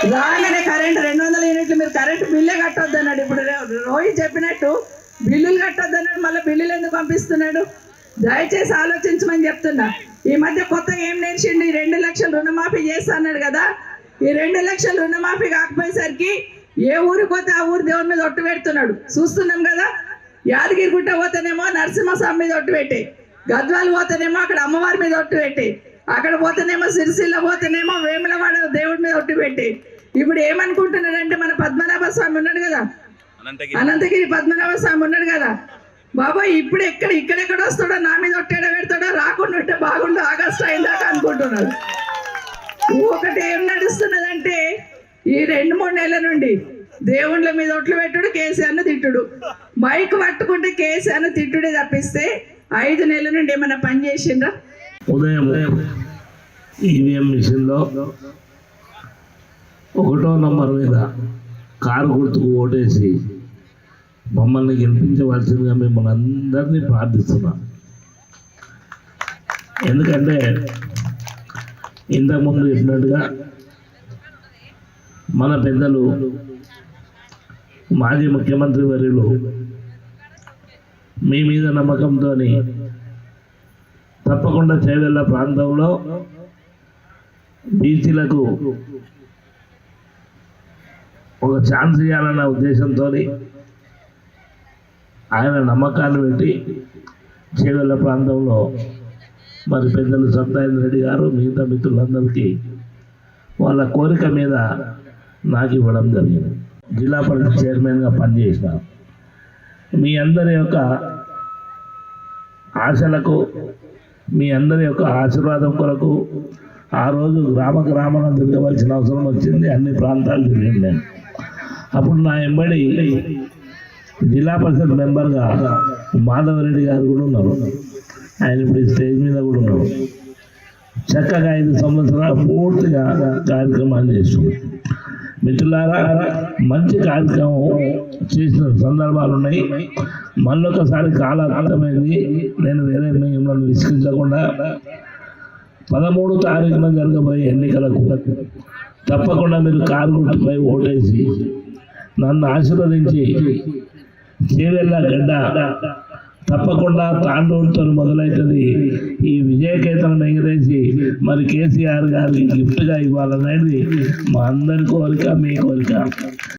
రాగానే కరెంట్ 200 యూనిట్లు మీరు కరెంట్ బిల్లే కట్టొద్దు అన్నాడు. ఇప్పుడు రోహిత్ చెప్పినట్టు బిల్లులు కట్టొద్దు అన్నాడు, మళ్ళీ బిల్లులు ఎందుకు పంపిస్తున్నాడు? దయచేసి ఆలోచించమని చెప్తున్నా. ఈ మధ్య కొత్తగా ఏం నేర్చిండు, ఈ 2 లక్షలు రుణమాఫీ చేస్తా అన్నాడు కదా. ఈ 2 లక్షలు రుణమాఫీ కాకపోయేసరికి ఏ ఊరికి పోతే ఆ ఊరు దేవుని మీద ఒట్టు పెడుతున్నాడు, చూస్తున్నాం కదా. యాదగిరిగుట్ట పోతేనేమో నరసింహస్వామి మీద ఒట్టు పెట్టి, గద్వాలు పోతేనేమో అక్కడ అమ్మవారి మీద ఒట్టు పెట్టి, అక్కడ పోతేనేమో సిరిసిల్ల పోతేనేమో వేములవాడ దేవుడి మీద ఒట్టు పెట్టి, ఇప్పుడు ఏమనుకుంటున్నాడంటే మన పద్మనాభ స్వామి ఉన్నాడు కదా, అనంతగిరి పద్మనాభ స్వామి ఉన్నాడు కదా, బాబాయ్ ఇప్పుడు ఇక్కడెక్కడ వస్తాడో నా మీద ఒట్టేడ పెడతాడో, రాకుండా ఉంటే బాగుండు ఆగస్టు అయిందాక అనుకుంటున్నాడు. ఒకటి ఏం నడుస్తున్నదంటే ఈ 2-3 నెలల నుండి దేవుళ్ళ మీద ఒట్లు పెట్టుడు, కేసీఆర్ను తిట్టుడు, మైక్ పట్టుకుంటే కేసీఆర్ను తిట్టుడే తప్పిస్తే 5 నెలల నుండి ఏమైనా పని చేసిండ్రా? ఉదయం ఈవీఎం మిషన్లో 1వ నంబర్ మీద కారు గుర్తుకు ఓటేసి మమ్మల్ని గెలిపించవలసిందిగా మిమ్మల్ని అందరినీ ప్రార్థిస్తున్నాం. ఎందుకంటే ఇంతకుముందు చెప్పినట్టుగా మన పెద్దలు మాజీ ముఖ్యమంత్రి వర్యులు మీ మీద నమ్మకంతో తప్పకుండా చేవెళ్ళ ప్రాంతంలో బీసీలకు ఒక ఛాన్స్ ఇవ్వాలన్న ఉద్దేశంతో ఆయన నమ్మకాన్ని పెట్టి చేవెళ్ళ ప్రాంతంలో మరి పెద్దలు సత్యనారాయణ రెడ్డి గారు మిగతా మిత్రులందరికీ వాళ్ళ కోరిక మీద నాకు ఇవ్వడం జరిగింది. జిల్లా పరిషత్ చైర్మన్గా పనిచేసిన మీ అందరి యొక్క ఆశలకు, మీ అందరి యొక్క ఆశీర్వాదం కొరకు ఆ రోజు గ్రామాలను తిరగవలసిన అవసరం వచ్చింది. అన్ని ప్రాంతాలు తిరిగింది నేను. అప్పుడు నా ఎంబడి జిల్లా పరిషత్ మెంబర్గా మాధవరెడ్డి గారు కూడా ఉన్నారు. ఆయన ఇప్పుడు స్టేజ్ మీద కూడా ఉన్నారు. చక్కగా 5 సంవత్సరాలు పూర్తిగా కార్యక్రమాలు చేస్తున్నాం. మిత్రులారా, మంచి కార్యక్రమం చేసిన సందర్భాలు ఉన్నాయి. మళ్ళొకసారి కాలమైంది. నేను వేరే మిమ్మల్ని విసిగించకుండా 13వ తారీఖున జరగబోయే ఎన్నికలకు తప్పకుండా మీరు కారు గుర్తుపై ఓటేసి నన్ను ఆశీర్వదించి చేవెళ్ళ గడ్డ తప్పకుండా తాండూరుతో మొదలవుతుంది. ఈ విజయకేతనం ఎగిరేసి మరి కేసీఆర్ గారికి గిఫ్ట్గా ఇవ్వాలనేది మా అందరి కోరిక, మీ కోరిక.